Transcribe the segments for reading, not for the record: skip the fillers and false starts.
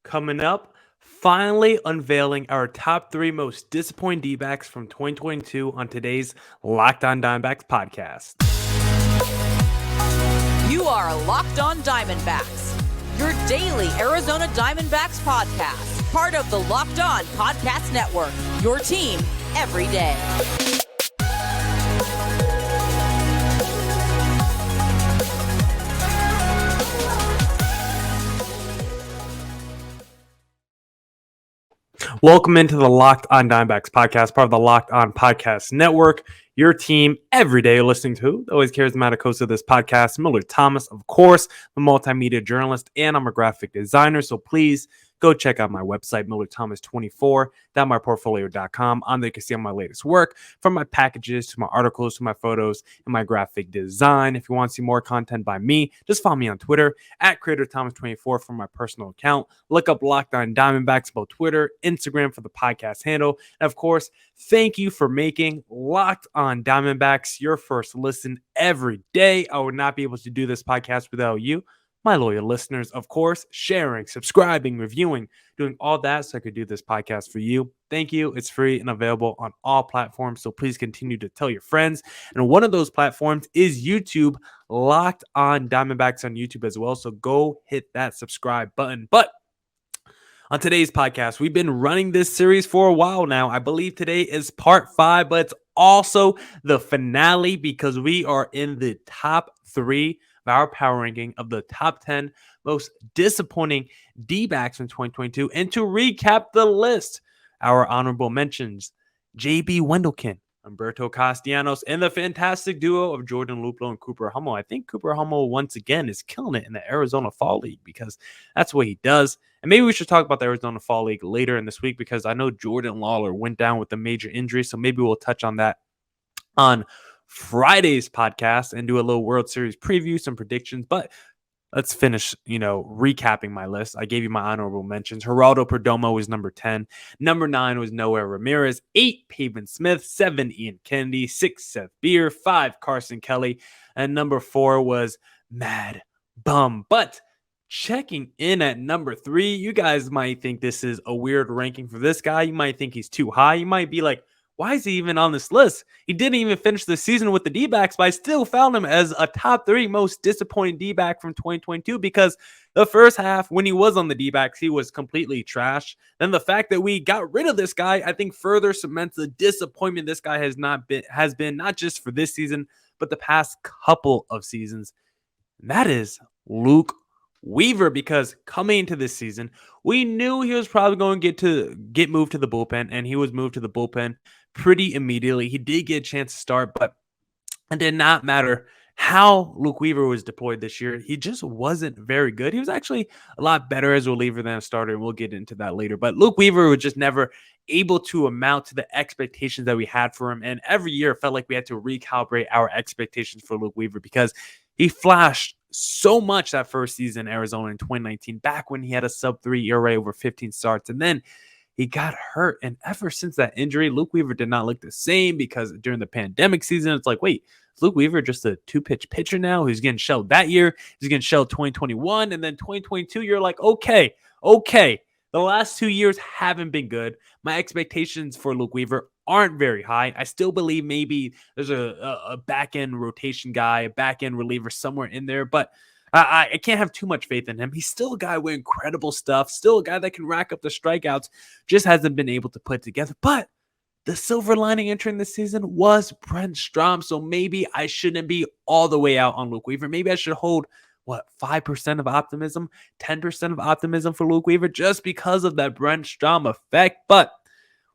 Coming up, finally unveiling our top three most disappointing D-backs from 2022 on today's Locked On Diamondbacks podcast. You are Locked On Diamondbacks, your daily Arizona Diamondbacks podcast, part of the Locked On Podcast Network, your team every day. Welcome into the Locked On Diamondbacks podcast, part of the Locked On Podcast Network, your team every day. You're listening to who always charismatic host of this podcast, Millard Thomas, of course, the multimedia journalist, and I'm a graphic designer. So please go check out my website, millardthomas24.myportfolio.com. On there you can see all my latest work, from my packages to my articles to my photos and my graphic design. If you want to see more content by me, just follow me on Twitter at CreatorThomas24 for my personal account. Look up Locked On Diamondbacks, both Twitter, Instagram for the podcast handle. And of course, thank you for making Locked On Diamondbacks your first listen every day. I would not be able to do this podcast without you, my loyal listeners, of course, sharing, subscribing, reviewing, doing all that so I could do this podcast for you. Thank you. It's free and available on all platforms, so please continue to tell your friends. And one of those platforms is YouTube, Locked On Diamondbacks on YouTube as well, so go hit that subscribe button. But on today's podcast, we've been running this series for a while now. I believe today is part 5, but it's also the finale because we are in the top 3 of our power ranking of the top 10 most disappointing D-backs in 2022. And to recap the list, our honorable mentions: J.B. Wendelken, Humberto Castellanos, and the fantastic duo of Jordan Luplow and Cooper Hummel. I think Cooper Hummel, once again, is killing it in the Arizona Fall League because that's what he does. And maybe we should talk about the Arizona Fall League later in this week because I know Jordan Lawler went down with a major injury, so maybe we'll touch on that on Friday's podcast and do a little World Series preview, some predictions. But let's finish, recapping my list. I gave you my honorable mentions. Geraldo Perdomo was number 10. Number 9 was Noah Ramirez. 8, Pavin Smith. 7, Ian Kennedy. 6, Seth Beer. 5, Carson Kelly. And number 4 was Mad Bum. But checking in at number 3, you guys might think this is a weird ranking for this guy. You might think he's too high. You might be like, why is he even on this list? He didn't even finish the season with the D-backs, but I still found him as a top 3 most disappointing D-back from 2022 because the first half, when he was on the D-backs, he was completely trash. Then the fact that we got rid of this guy, I think further cements the disappointment this guy has been not just for this season, but the past couple of seasons. And that is Luke Weaver, because coming into this season, we knew he was probably going to get moved to the bullpen, and he was moved to the bullpen pretty immediately. He did get a chance to start, but it did not matter how Luke Weaver was deployed this year. He just wasn't very good. He was actually a lot better as a reliever than a starter, and we'll get into that later. But Luke Weaver was just never able to amount to the expectations that we had for him, and every year it felt like we had to recalibrate our expectations for Luke Weaver because he flashed so much that first season in Arizona in 2019, back when he had a sub-3 ERA over 15 starts, and then he got hurt. And ever since that injury, Luke Weaver did not look the same because during the pandemic season, it's like, wait, is Luke Weaver just a 2-pitch pitcher now who's getting shelled that year? He's getting shelled 2021, and then 2022, you're like, okay. The last 2 years haven't been good. My expectations for Luke Weaver aren't very high. I still believe maybe there's a back-end rotation guy, a back-end reliever somewhere in there, but I can't have too much faith in him. He's still a guy with incredible stuff, still a guy that can rack up the strikeouts, just hasn't been able to put it together. But the silver lining entering this season was Brent Strom, so maybe I shouldn't be all the way out on Luke Weaver. Maybe I should hold 5% of optimism, 10% of optimism for Luke Weaver just because of that Brent Strom effect. But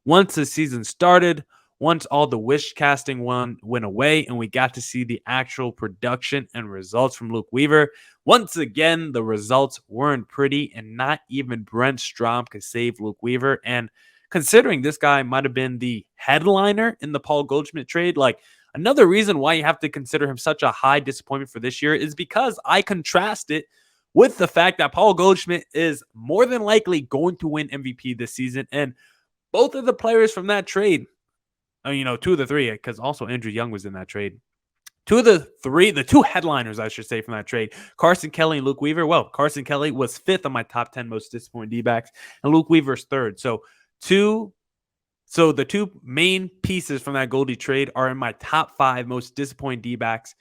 once the season started, once all the wish casting went away and we got to see the actual production and results from Luke Weaver, once again, the results weren't pretty, and not even Brent Strom could save Luke Weaver. And considering this guy might have been the headliner in the Paul Goldschmidt trade, like, another reason why you have to consider him such a high disappointment for this year is because I contrast it with the fact that Paul Goldschmidt is more than likely going to win MVP this season. And both of the players from that trade, 2 of the 3, because also Andrew Young was in that trade, The two headliners, I should say, from that trade, Carson Kelly and Luke Weaver. Well, Carson Kelly was 5th on my top 10 most disappointing D-backs, and Luke Weaver's 3rd. So the two main pieces from that Goldie trade are in my top 5 most disappointing D-backs.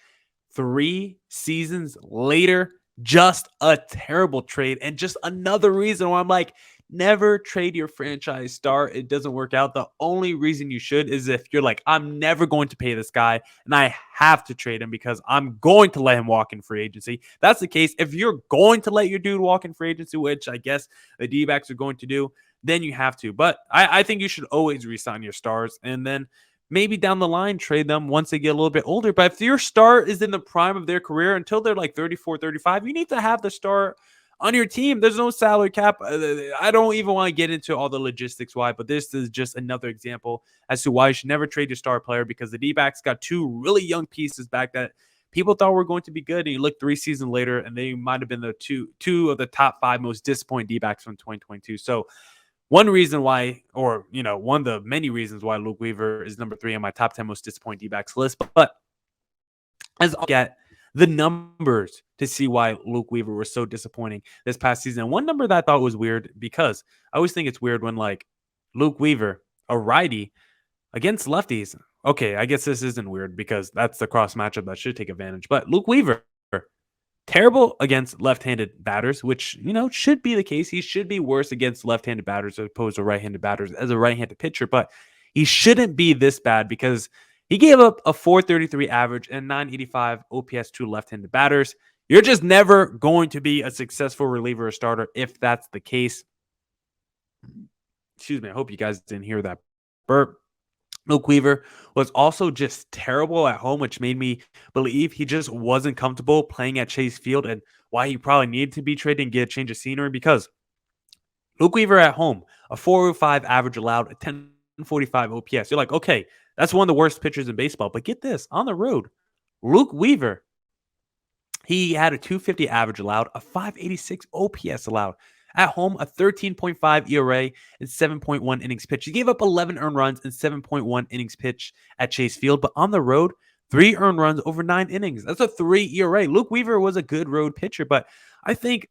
3 seasons later, just a terrible trade, and just another reason why I'm like, never trade your franchise star. It doesn't work out. The only reason you should is if you're like, I'm never going to pay this guy and I have to trade him because I'm going to let him walk in free agency. That's the case. If you're going to let your dude walk in free agency, which I guess the D-backs are going to do, then you have to. But I think you should always re-sign your stars and then maybe down the line trade them once they get a little bit older. But if your star is in the prime of their career until they're like 34, 35, you need to have the star on your team. There's no salary cap. I don't even want to get into all the logistics why, but this is just another example as to why you should never trade your star player, because the D-backs got 2 really young pieces back that people thought were going to be good. And you look 3 seasons later and they might have been the two of the top 5 most disappointing D-backs from 2022. So one reason why, or, one of the many reasons why Luke Weaver is number 3 on my top 10 most disappointing D-backs list. But as I get the numbers to see why Luke Weaver was so disappointing this past season. And one number that I thought was weird, because I always think it's weird when like Luke Weaver, a righty against lefties. Okay, I guess this isn't weird because that's the cross matchup that should take advantage. But Luke Weaver, terrible against left-handed batters, which, should be the case. He should be worse against left-handed batters as opposed to right-handed batters as a right-handed pitcher. But he shouldn't be this bad because he gave up a 433 average and 985 OPS to left-handed batters. You're just never going to be a successful reliever or starter if that's the case. Excuse me. I hope you guys didn't hear that burp. Luke Weaver was also just terrible at home, which made me believe he just wasn't comfortable playing at Chase Field and why he probably needed to be traded and get a change of scenery, because Luke Weaver at home, a 405 average allowed, a 1045 OPS. You're like, okay, that's one of the worst pitchers in baseball. But get this, on the road, Luke Weaver, he had a 250 average allowed, a 586 OPS allowed. At home, a 13.5 ERA and 7.1 innings pitched. He gave up 11 earned runs and 7.1 innings pitched at Chase Field. But on the road, 3 earned runs over 9 innings. That's a 3 ERA. Luke Weaver was a good road pitcher, but I think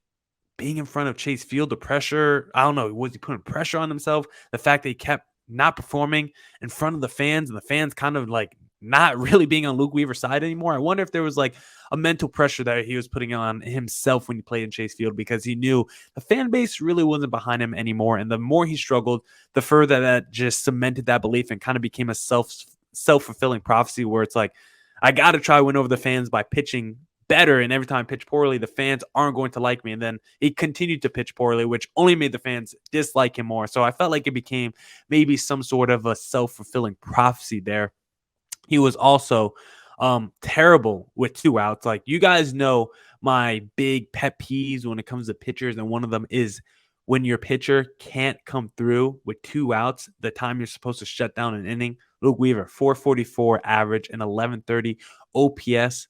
being in front of Chase Field, the pressure, I don't know, was he putting pressure on himself? The fact that he kept not performing in front of the fans, and the fans kind of like not really being on Luke Weaver's side anymore. I wonder if there was like a mental pressure that he was putting on himself when he played in Chase Field, because he knew the fan base really wasn't behind him anymore. And the more he struggled, the further that just cemented that belief and kind of became a self-fulfilling prophecy where it's like, I got to try to win over the fans by pitching better. And every time I pitch poorly, the fans aren't going to like me. And then he continued to pitch poorly, which only made the fans dislike him more. So I felt like it became maybe some sort of a self-fulfilling prophecy there. He was also terrible with 2 outs. Like, you guys know my big pet peeves when it comes to pitchers, and one of them is when your pitcher can't come through with 2 outs the time you're supposed to shut down an inning. Luke Weaver, 444 average and 1130 OPS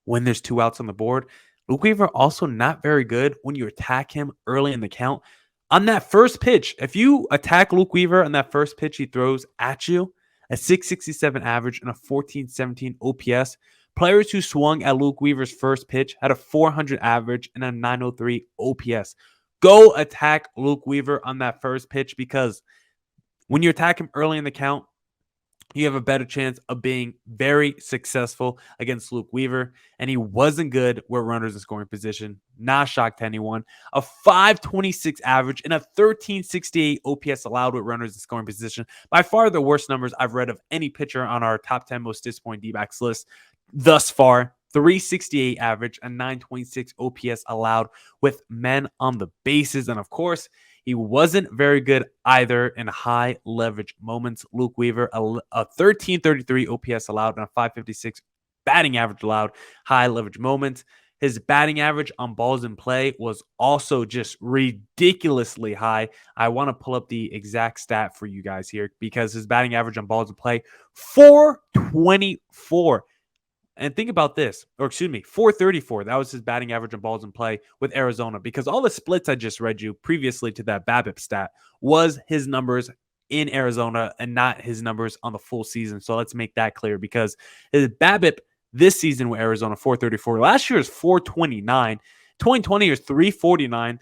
when there's 2 outs on the board. Luke Weaver also not very good when you attack him early in the count. On that first pitch, if you attack Luke Weaver on that first pitch he throws at you, a 667 average and a 1417 OPS. Players who swung at Luke Weaver's first pitch had a 400 average and a 903 OPS. Go attack Luke Weaver on that first pitch, because when you attack him early in the count, you have a better chance of being very successful against Luke Weaver. And he wasn't good with runners in scoring position. Not a shock to anyone. A 526 average and a 1368 OPS allowed with runners in scoring position. By far the worst numbers I've read of any pitcher on our top 10 most disappointing D-backs list thus far. 368 average and 926 OPS allowed with men on the bases. And of course, he wasn't very good either in high leverage moments. Luke Weaver, a 1333 OPS allowed and a 556 batting average allowed, high leverage moments. His batting average on balls in play was also just ridiculously high. I want to pull up the exact stat for you guys here, because his batting average on balls in play, 424. And think about this, or excuse me, 434. That was his batting average on balls in play with Arizona, because all the splits I just read you previously to that BABIP stat was his numbers in Arizona and not his numbers on the full season. So let's make that clear, because his BABIP this season with Arizona, 434. Last year is 429. 2020 is 349.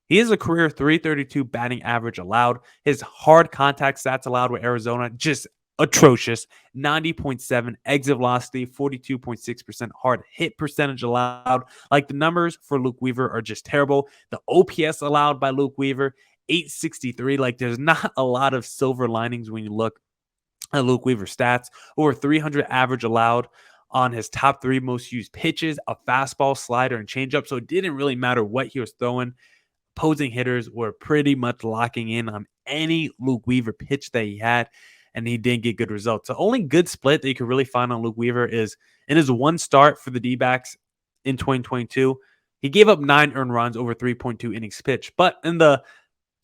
He has a career 332 batting average allowed. His hard contact stats allowed with Arizona, just atrocious. 90.7 exit velocity, 42.6% hard hit percentage allowed. Like, the numbers for Luke Weaver are just terrible. The OPS allowed by Luke Weaver, 863. Like, there's not a lot of silver linings when you look at Luke Weaver's stats. Over 300 average allowed on his top 3 most used pitches, a fastball, slider, and changeup. So it didn't really matter what he was throwing. Opposing hitters were pretty much locking in on any Luke Weaver pitch that he had, and he didn't get good results. The only good split that you could really find on Luke Weaver is in his one start for the D-backs in 2022. He gave up 9 earned runs over 3.2 innings pitched, but in the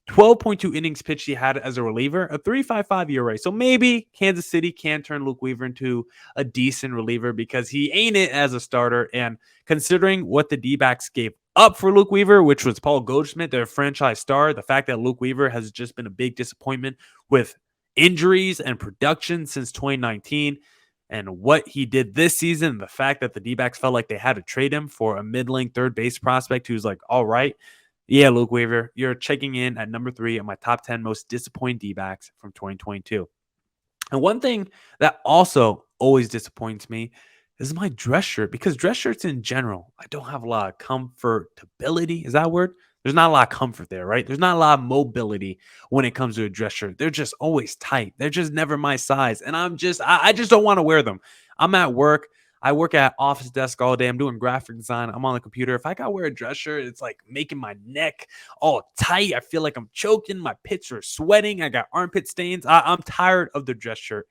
12.2 innings pitched he had as a reliever, a 3.55 ERA. So maybe Kansas City can turn Luke Weaver into a decent reliever because he ain't it as a starter. And considering what the D-backs gave up for Luke Weaver, which was Paul Goldschmidt, their franchise star, the fact that Luke Weaver has just been a big disappointment with injuries and production since 2019, and what he did this season, the fact that the D-backs felt like they had to trade him for a middling third base prospect who's like, all right, yeah, Luke Weaver, you're checking in at number 3 on my top 10 most disappointing D-backs from 2022. And one thing that also always disappoints me is my dress shirt, because dress shirts in general, I don't have a lot of comfortability. Is that a word? There's not a lot of comfort there, right? There's not a lot of mobility when it comes to a dress shirt. They're just always tight. They're just never my size. And I just don't want to wear them. I'm at work. I work at office desk all day. I'm doing graphic design. I'm on the computer. If I got to wear a dress shirt, it's like making my neck all tight. I feel like I'm choking. My pits are sweating. I got armpit stains. I'm tired of the dress shirt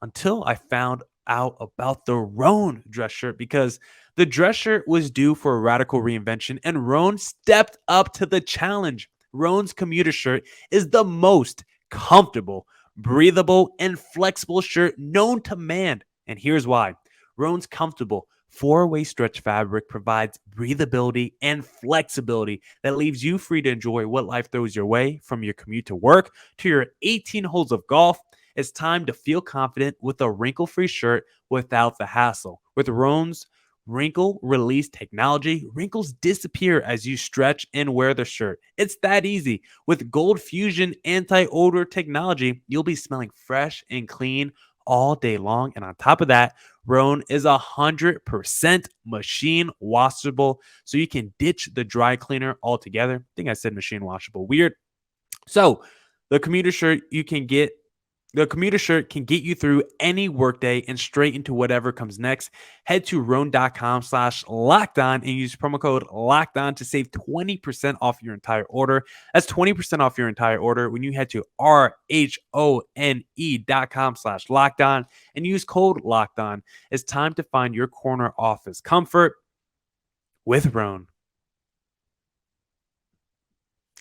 until I found out about the Roan dress shirt, because the dress shirt was due for a radical reinvention and Roan stepped up to the challenge. Roan's commuter shirt is the most comfortable, breathable, and flexible shirt known to man. And here's why. Roan's comfortable 4-way stretch fabric provides breathability and flexibility that leaves you free to enjoy what life throws your way, from your commute to work to your 18 holes of golf. It's time to feel confident with a wrinkle-free shirt without the hassle. With Roan's wrinkle release technology, wrinkles disappear as you stretch and wear the shirt. It's that easy. With Gold Fusion anti-odor technology, you'll be smelling fresh and clean all day long. And on top of that, Roan is 100% machine washable, so you can ditch the dry cleaner altogether. I think I said machine washable. Weird. So the commuter shirt can get you through any workday and straight into whatever comes next. Head to roan.com/lockedon and use promo code LOCKEDON to save 20% off your entire order. That's 20% off your entire order when you head to RHONE.com/lockedon and use code LOCKEDON. It's time to find your corner office comfort with Roan.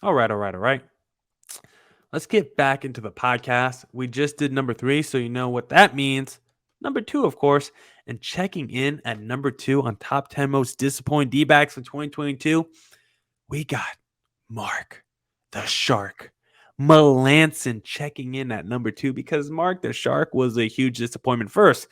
All right. Let's get back into the podcast. We just did number 3, so you know what that means. Number 2, of course, and checking in at number 2 on top 10 most disappointing D-backs in 2022, we got Mark the Shark Melancon checking in at number 2, because Mark the Shark was a huge disappointment. First,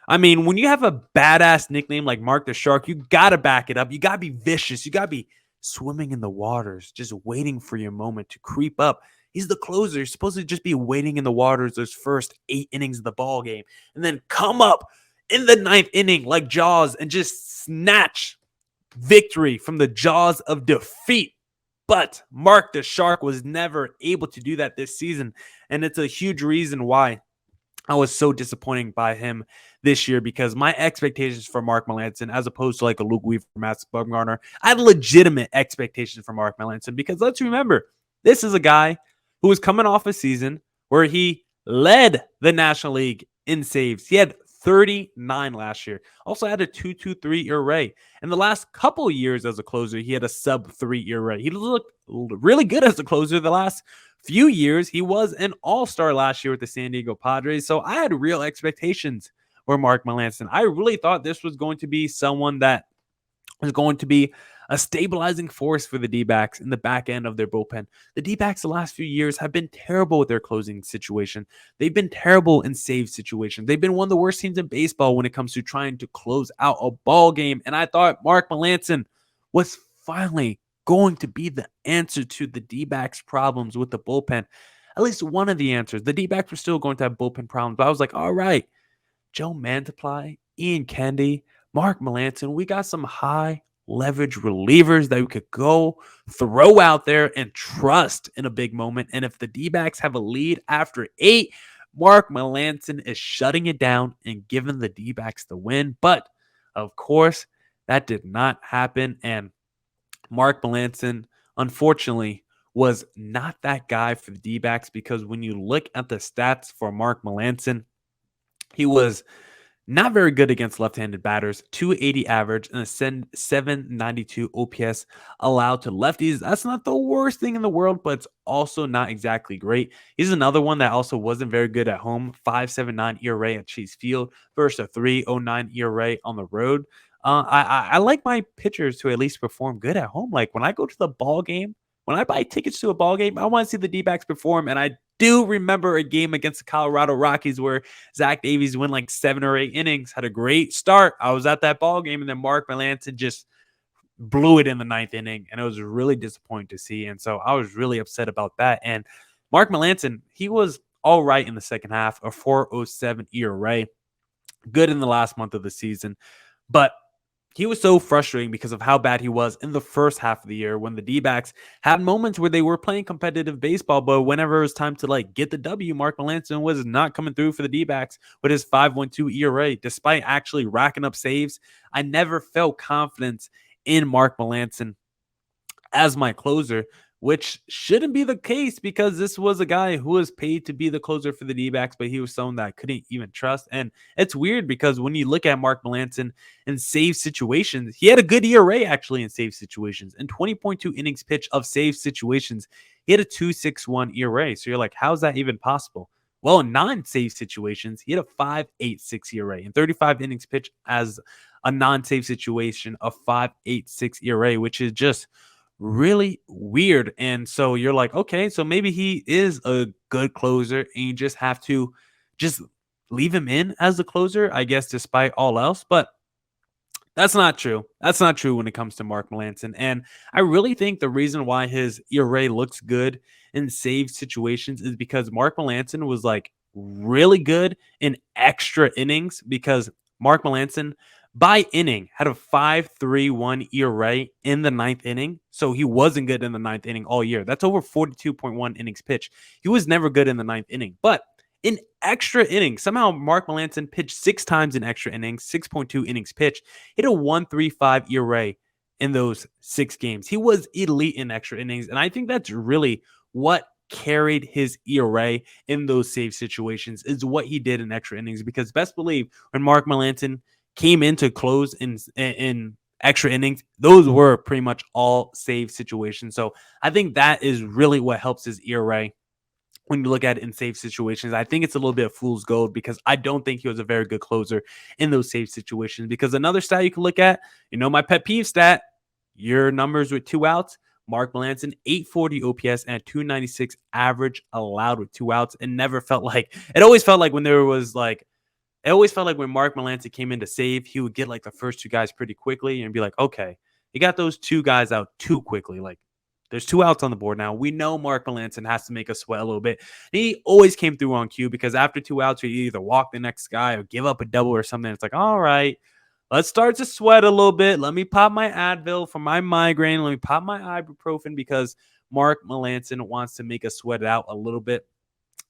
I mean, when you have a badass nickname like Mark the Shark, you got to back it up. You got to be vicious. You got to be swimming in the waters, just waiting for your moment to creep up. He's the closer. You're supposed to just be waiting in the waters those first 8 innings of the ball game, and then come up in the 9th inning like Jaws and just snatch victory from the jaws of defeat. But Mark the Shark was never able to do that this season, and it's a huge reason why I was so disappointed by him this year, because my expectations for Mark Melancon, as opposed to like a Luke Weaver, Matt Bumgarner, I had legitimate expectations for Mark Melancon, because let's remember, this is a guy who was coming off a season where he led the National League in saves. He had 39 last year. Also had a 2.23 ERA. In the last couple of years as a closer, he had a sub-3 ERA. He looked really good as a closer the last few years. He was an all-star last year with the San Diego Padres. So I had real expectations for Mark Melancon. I really thought this was going to be someone that was going to be a stabilizing force for the D-backs in the back end of their bullpen. The D-backs the last few years have been terrible with their closing situation. They've been terrible in save situations. They've been one of the worst teams in baseball when it comes to trying to close out a ball game. And I thought Mark Melancon was finally going to be the answer to the D-backs problems with the bullpen. At least one of the answers. The D-backs were still going to have bullpen problems, but I was like, all right, Joe Mantiply, Ian Kennedy, Mark Melancon, we got some high leverage relievers that we could go throw out there and trust in a big moment. And if the D-backs have a lead after 8, Mark Melancon is shutting it down and giving the D-backs the win. But of course, that did not happen. And Mark Melancon, unfortunately, was not that guy for the D-backs, because when you look at the stats for Mark Melancon, he was not very good against left-handed batters, 280 average and a 792 OPS allowed to lefties. That's not the worst thing in the world, but it's also not exactly great. He's another one that also wasn't very good at home, 5.79 ERA at Chase Field versus a 3.09 ERA on the road. I like my pitchers to at least perform good at home. Like when I go to the ball game, when I buy tickets to a ball game, I want to see the D-backs perform, and I do remember a game against the Colorado Rockies where Zach Davies went like 7 or 8 innings, had a great start. I was at that ball game, and then Mark Melancon just blew it in the 9th inning, and it was really disappointing to see. And so I was really upset about that. And Mark Melancon, he was all right in the second half, a 4.07 ERA, good in the last month of the season, but he was so frustrating because of how bad he was in the first half of the year when the D-backs had moments where they were playing competitive baseball, but whenever it was time to like get the W, Mark Melancon was not coming through for the D-backs with his 5.12 ERA. Despite actually racking up saves, I never felt confidence in Mark Melancon as my closer, which shouldn't be the case because this was a guy who was paid to be the closer for the D-backs, but he was someone that I couldn't even trust. And it's weird because when you look at Mark Melancon in save situations, he had a good ERA actually in save situations. In 20.2 innings pitch of save situations, he had a 2.61 ERA. So you're like, how's that even possible? Well, in non-save situations, he had a 5.86 ERA. In 35 innings pitch as a non-save situation, a 5.86 ERA, which is just really weird. And so you're like, okay, so maybe he is a good closer and you just have to just leave him in as the closer, I guess, despite all else. But that's not true. That's not true when it comes to Mark Melancon. And I really think the reason why his ERA looks good in save situations is because Mark Melancon was like really good in extra innings, because Mark Melancon by inning had a 5.31 ERA in the 9th inning. So he wasn't good in the 9th inning all year. That's over 42.1 innings pitched. He was never good in the 9th inning. But in extra innings, somehow Mark Melancon pitched 6 times in extra innings, 6.2 innings pitched, hit a 1.35 ERA in those 6 games. He was elite in extra innings. And I think that's really what carried his ERA in those save situations, is what he did in extra innings. Because best believe when Mark Melancon came in to close in extra innings, those were pretty much all save situations. So I think that is really what helps his ERA when you look at it in save situations. I think it's a little bit of fool's gold because I don't think he was a very good closer in those save situations. Because another stat you can look at, my pet peeve stat, your numbers with 2 outs, Mark Melancon, 840 OPS and a 296 average allowed with 2 outs. It always felt like when Mark Melancon came in to save, he would get like the first 2 guys pretty quickly and be like, okay, he got those 2 guys out too quickly. Like, there's 2 outs on the board now. We know Mark Melancon has to make us sweat a little bit. And he always came through on cue, because after 2 outs, you either walk the next guy or give up a double or something. It's like, all right, let's start to sweat a little bit. Let me pop my Advil for my migraine. Let me pop my ibuprofen, because Mark Melancon wants to make us sweat it out a little bit.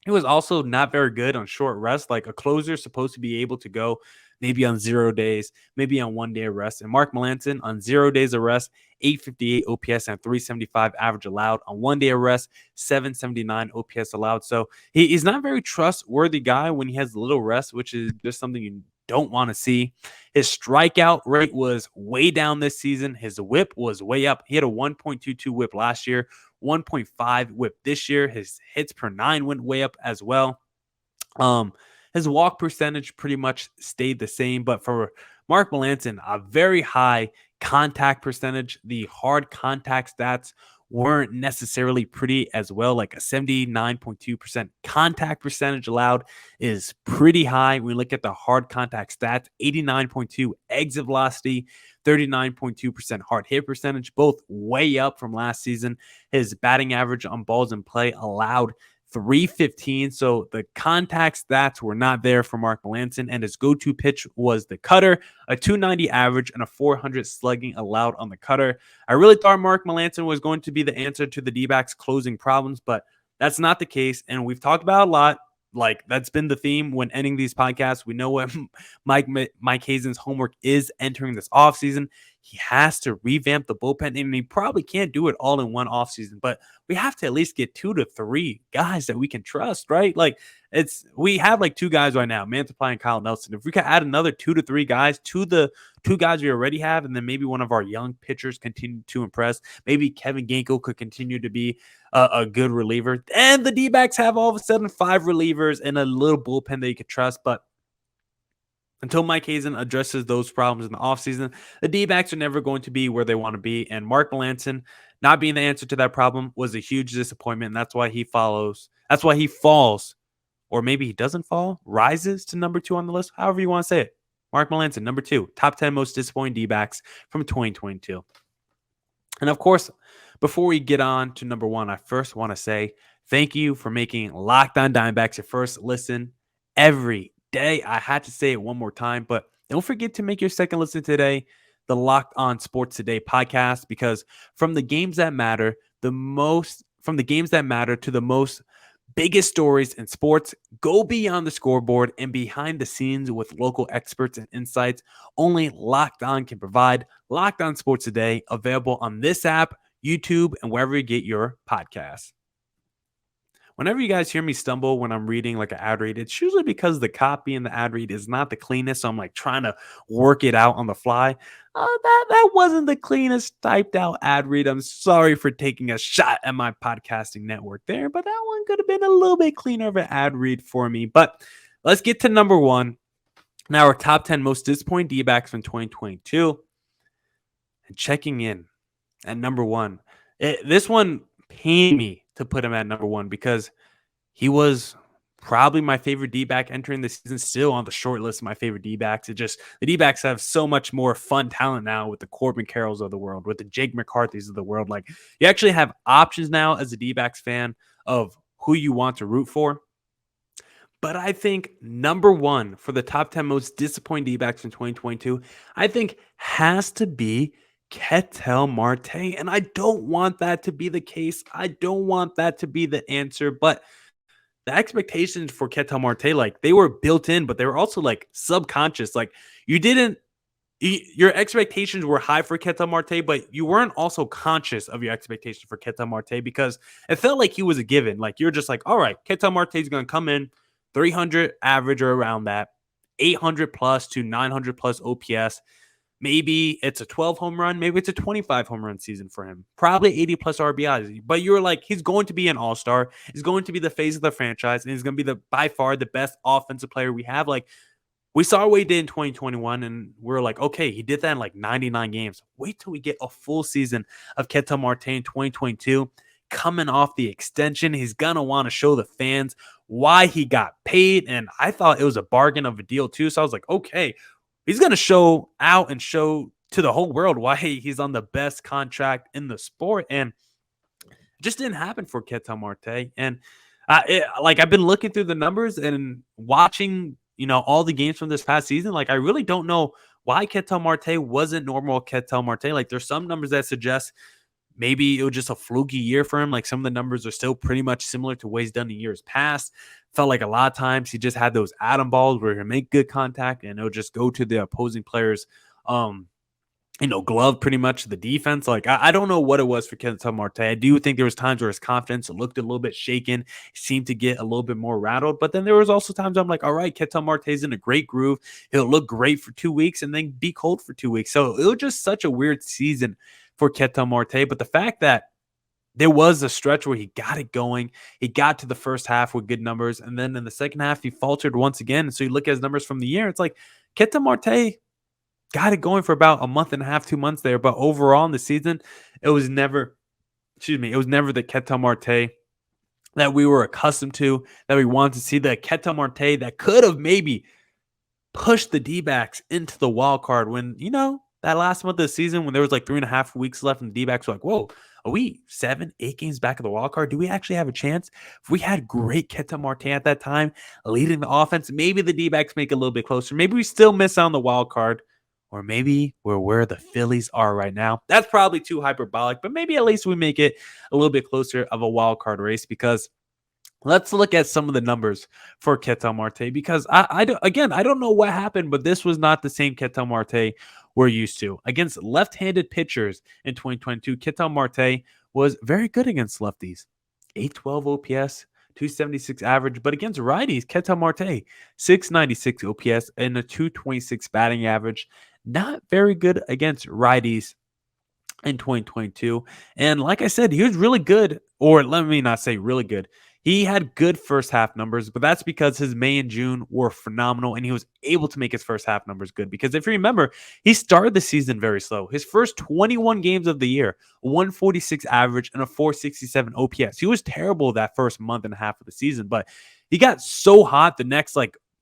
He was also not very good on short rest. Like, a closer is supposed to be able to go maybe on 0 days, maybe on 1 day of rest. And Mark Melancon on 0 days of rest, 858 OPS and 375 average allowed. On 1 day of rest, 779 OPS allowed. So he's not a very trustworthy guy when he has little rest, which is just something you don't want to see. His strikeout rate was way down this season. His whip was way up. He had a 1.22 whip last year, 1.5 whip this year. His hits per 9 went way up as well. His walk percentage pretty much stayed the same, but for Mark Melancon, a very high contact percentage. The hard contact stats weren't necessarily pretty as well. Like a 79.2% contact percentage allowed is pretty high. When we look at the hard contact stats, 89.2 exit velocity, 39.2% hard hit percentage, both way up from last season. His batting average on balls in play allowed 315. So the contact stats were not there for Mark Melancon, and his go-to pitch was the cutter, a 290 average and a 400 slugging allowed on the cutter. I really thought Mark Melancon was going to be the answer to the D-backs closing problems, but that's not the case. And we've talked about a lot. Like, that's been the theme when ending these podcasts. We know what Mike Hazen's homework is entering this offseason. He has to revamp the bullpen, and he probably can't do it all in one offseason, but we have to at least get 2 to 3 guys that we can trust, right? Like, we have like 2 guys right now, Mantiply and Kyle Nelson. If we could add another 2 to 3 guys to the 2 guys we already have, and then maybe one of our young pitchers continue to impress, maybe Kevin Ginkel could continue to be a good reliever, and the D-backs have all of a sudden 5 relievers and a little bullpen that you could trust. But until Mike Hazen addresses those problems in the offseason, the D-backs are never going to be where they want to be. And Mark Melancon not being the answer to that problem was a huge disappointment. And that's why he falls, or maybe he doesn't fall, rises to number 2 on the list, however you want to say it. Mark Melancon, number 2, top 10 most disappointing D-backs from 2022. And of course, before we get on to number 1, I first want to say thank you for making Locked On Diamondbacks your first listen every day. I had to say it one more time, but don't forget to make your second listen today the Locked On Sports Today podcast, because from the games that matter to the most biggest stories in sports, go beyond the scoreboard and behind the scenes with local experts and insights only Locked On can provide. Locked On Sports Today, available on this app, YouTube, and wherever you get your podcasts. Whenever you guys hear me stumble when I'm reading like an ad read, it's usually because the copy in the ad read is not the cleanest. So I'm like trying to work it out on the fly. That wasn't the cleanest typed out ad read. I'm sorry for taking a shot at my podcasting network there, but that one could have been a little bit cleaner of an ad read for me. But let's get to number 1. Now, our top 10 most disappointing D-backs from 2022. And checking in at number 1. This one pained me to put him at number 1 because he was probably my favorite D-back entering the season, still on the short list of my favorite D-backs. The D-backs have so much more fun talent now with the Corbin Carrolls of the world, with the Jake McCarthy's of the world. Like, you actually have options now as a D-backs fan of who you want to root for. But I think number 1 for the top 10 most disappointing D-backs in 2022, I think has to be Ketel Marte. And I don't want that to be the case. I don't want that to be the answer. But the expectations for Ketel Marte, like, they were built in, but they were also like subconscious. Like, your expectations were high for Ketel Marte, but you weren't also conscious of your expectations for Ketel Marte because it felt like he was a given. Like, you're just like, all right, Ketel Marte is going to come in 300 average or around that, 800 plus to 900 plus OPS. Maybe it's a 12 home run. Maybe it's a 25 home run season for him. Probably 80 plus RBIs. But you're like, he's going to be an all-star. He's going to be the face of the franchise. And he's going to be by far the best offensive player we have. Like, we saw what he did in 2021. And we're like, okay, he did that in like 99 games. Wait till we get a full season of Ketel Marte in 2022. Coming off the extension, he's going to want to show the fans why he got paid. And I thought it was a bargain of a deal too. So I was like, okay, he's going to show out and show to the whole world why he's on the best contract in the sport. And it just didn't happen for Ketel Marte. And I've been looking through the numbers and watching, all the games from this past season. Like, I really don't know why Ketel Marte wasn't normal Ketel Marte. Like, there's some numbers that suggest maybe it was just a fluky year for him. Like, some of the numbers are still pretty much similar to what he's done in years past. Felt like a lot of times he just had those atom balls where he make good contact and it'll just go to the opposing player's, glove pretty much to the defense. Like, I don't know what it was for Ketel Marte. I do think there was times where his confidence looked a little bit shaken. He seemed to get a little bit more rattled. But then there was also times I'm like, all right, Ketel Marte's in a great groove. He'll look great for 2 weeks and then be cold for 2 weeks. So it was just such a weird season for Ketel Marte. But the fact that there was a stretch where he got it going, he got to the first half with good numbers, and then in the second half he faltered once again. And so you look at his numbers from the year, it's like Ketel Marte got it going for about a month and a half, 2 months there. But overall in the season, it was never, it was never the Ketel Marte that we were accustomed to, that we wanted to see, the Ketel Marte that could have maybe pushed the D-backs into the wild card when, that last month of the season when there was like 3.5 weeks left and the D-backs were like, whoa, are we 7, 8 games back of the wild card? Do we actually have a chance? If we had great Ketel Marte at that time leading the offense, maybe the D-backs make it a little bit closer. Maybe we still miss out on the wild card. Or maybe we're where the Phillies are right now. That's probably too hyperbolic, but maybe at least we make it a little bit closer of a wild card race, because let's look at some of the numbers for Ketel Marte, because I don't know what happened, but this was not the same Ketel Marte we're used to. Against left-handed pitchers in 2022, Ketel Marte was very good against lefties. 812 OPS, 276 average, but against righties, Ketel Marte, 696 OPS and a 226 batting average. Not very good against righties in 2022. And like I said, he was really good, or let me not say really good. He had good first half numbers, but that's because his May and June were phenomenal, and he was able to make his first half numbers good. Because if you remember, he started the season very slow. His first 21 games of the year, 146 average and a 467 OPS. He was terrible that first month and a half of the season, but he got so hot the next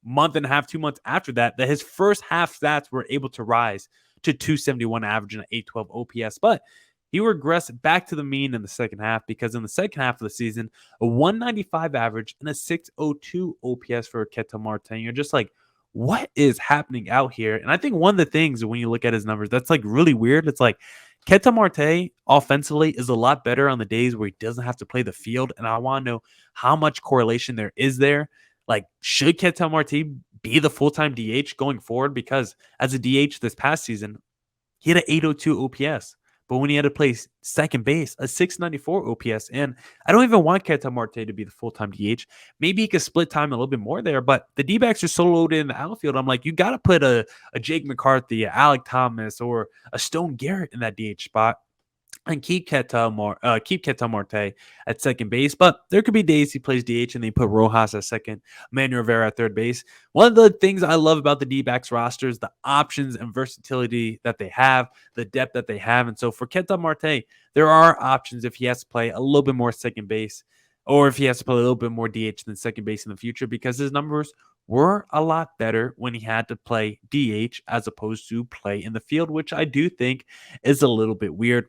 month and a half, 2 months after that, that his first half stats were able to rise to 271 average and an 812 OPS. But he regressed back to the mean in the second half, because in the second half of the season, a 195 average and a 602 OPS for Ketel Marte. You're just like, what is happening out here? And I think one of the things when you look at his numbers, that's like really weird. It's like Ketel Marte offensively is a lot better on the days where he doesn't have to play the field. And I want to know how much correlation there is there. Like, should Ketel Marte be the full-time DH going forward? Because as a DH this past season, he had an 802 OPS. But when he had to play second base, a 694 OPS. And I don't even want Ketel Marte to be the full-time DH. Maybe he could split time a little bit more there, but the D-backs are so loaded in the outfield. I'm like, you got to put a Jake McCarthy, a Alec Thomas, or a Stone Garrett in that DH spot, and keep Ketel Marte at second base. But there could be days he plays DH and they put Rojas at second, Manuel Rivera at third base. One of the things I love about the D-backs roster is the options and versatility that they have, the depth that they have. And so for Ketel Marte, there are options if he has to play a little bit more second base, or if he has to play a little bit more DH than second base in the future, because his numbers were a lot better when he had to play DH as opposed to play in the field, which I do think is a little bit weird.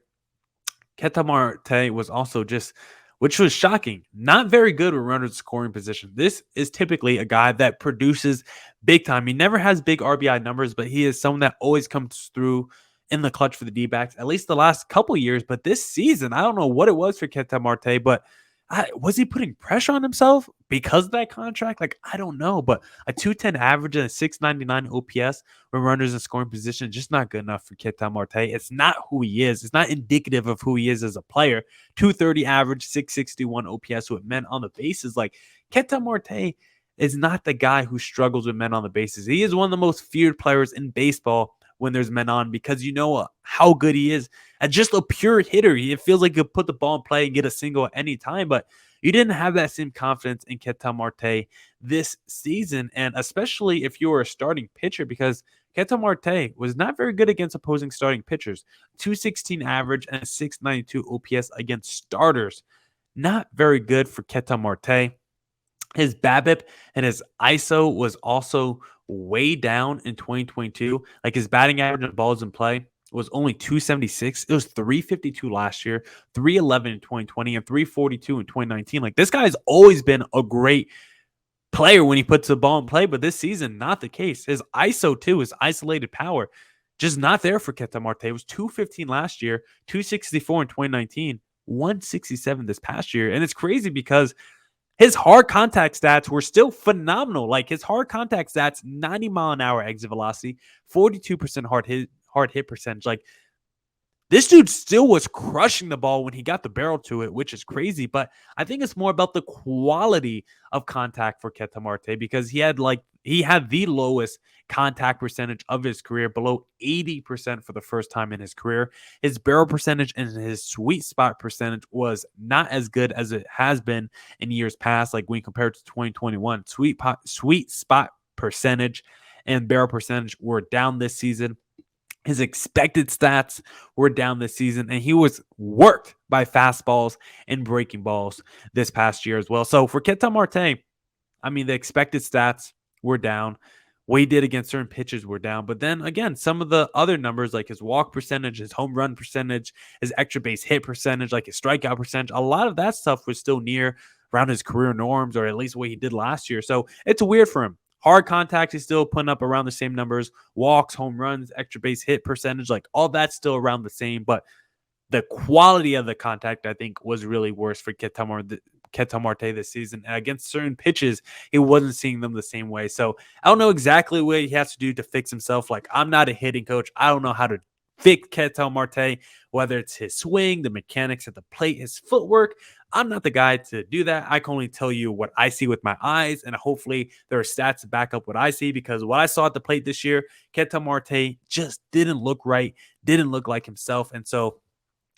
Ketel Marte was also just, which was shocking, not very good with runners in scoring position. This is typically a guy that produces big time. He never has big RBI numbers, but he is someone that always comes through in the clutch for the D-backs, at least the last couple years. But this season, I don't know what it was for Ketel Marte, but was he putting pressure on himself because of that contract? Like, I don't know, but a 210 average and a 699 OPS when runners in scoring position, just not good enough for Ketel Marte. It's not who he is. It's not indicative of who he is as a player. 230 average, 661 OPS with men on the bases. Like, Ketel Marte is not the guy who struggles with men on the bases. He is one of the most feared players in baseball when there's men on, because you know how good he is at just a pure hitter. It feels like he could put the ball in play and get a single at any time, but you didn't have that same confidence in Ketel Marte this season, and especially if you were a starting pitcher, because Ketel Marte was not very good against opposing starting pitchers. 216 average and a 692 OPS against starters. Not very good for Ketel Marte. His BABIP and his ISO was also way down in 2022. Like, his batting average on balls in play was only 276. It was 352 last year, 311 in 2020, and 342 in 2019. Like, this guy's always been a great player when he puts the ball in play, but this season, not the case. His ISO, too, his isolated power, just not there for Ketel Marte. It was 215 last year, 264 in 2019, 167 this past year. And it's crazy because his hard contact stats were still phenomenal. Like, his hard contact stats, 90-mile-an-hour exit velocity, 42% hard hit percentage. Like, this dude still was crushing the ball when he got the barrel to it, which is crazy. But I think it's more about the quality of contact for Ketel Marte, because he had the lowest contact percentage of his career, below 80% for the first time in his career. His barrel percentage and his sweet spot percentage was not as good as it has been in years past. Like, when compared to 2021, sweet spot percentage and barrel percentage were down this season. His expected stats were down this season, and he was worked by fastballs and breaking balls this past year as well. So for Ketel Marte, I mean, the expected stats were down. What he did against certain pitches were down. But then again, some of the other numbers, like his walk percentage, his home run percentage, his extra base hit percentage, like his strikeout percentage, a lot of that stuff was still near around his career norms, or at least what he did last year. So it's weird for him. Hard contact, he's still putting up around the same numbers. Walks, home runs, extra base hit percentage, like all that's still around the same. But the quality of the contact, I think, was really worse for Ketel Marte this season. And against certain pitches, he wasn't seeing them the same way. So I don't know exactly what he has to do to fix himself. Like, I'm not a hitting coach. I don't know how to fix Ketel Marte, whether it's his swing, the mechanics at the plate, his footwork. I'm not the guy to do that. I can only tell you what I see with my eyes, and hopefully there are stats to back up what I see, because what I saw at the plate this year, Ketel Marte just didn't look right, didn't look like himself. And so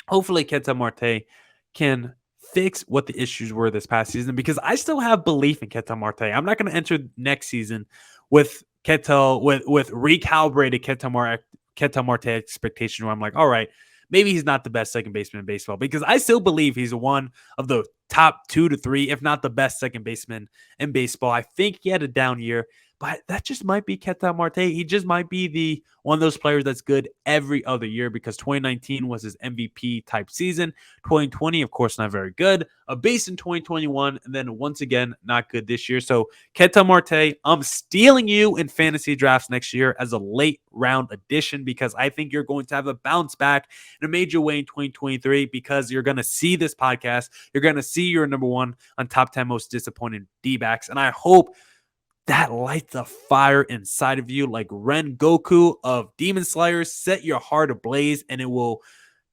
hopefully Ketel Marte can fix what the issues were this past season, because I still have belief in Ketel Marte. I'm not going to enter next season with recalibrated Ketel Marte expectation where I'm like, all right, maybe he's not the best second baseman in baseball, because I still believe he's one of the top 2 to 3, if not the best second baseman in baseball. I think he had a down year, but that just might be Ketel Marte. He just might be the one of those players that's good every other year, because 2019 was his MVP type season. 2020, of course, not very good. A base in 2021, and then once again, not good this year. So Ketel Marte, I'm stealing you in fantasy drafts next year as a late round addition, because I think you're going to have a bounce back in a major way in 2023, because you're going to see this podcast. You're going to see your number one on top 10 most disappointing D-backs. And I hope that lights a fire inside of you like Ren Goku of Demon Slayers. Set your heart ablaze, and it will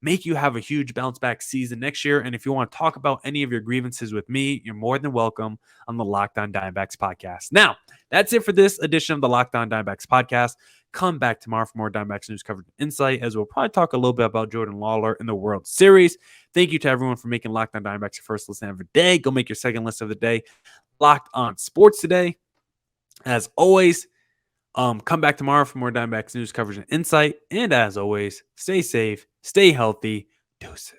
make you have a huge bounce back season next year. And if you want to talk about any of your grievances with me, you're more than welcome on the Locked On Diamondbacks podcast. Now, that's it for this edition of the Locked On Diamondbacks podcast. Come back tomorrow for more Diamondbacks news, coverage, and insight, as we'll probably talk a little bit about Jordan Lawler in the World Series. Thank you to everyone for making Locked On Diamondbacks your first listen every day. Go make your second list of the day Locked On Sports today. As always, come back tomorrow for more Diamondbacks news, coverage, and insight. And as always, stay safe, stay healthy. Deuces.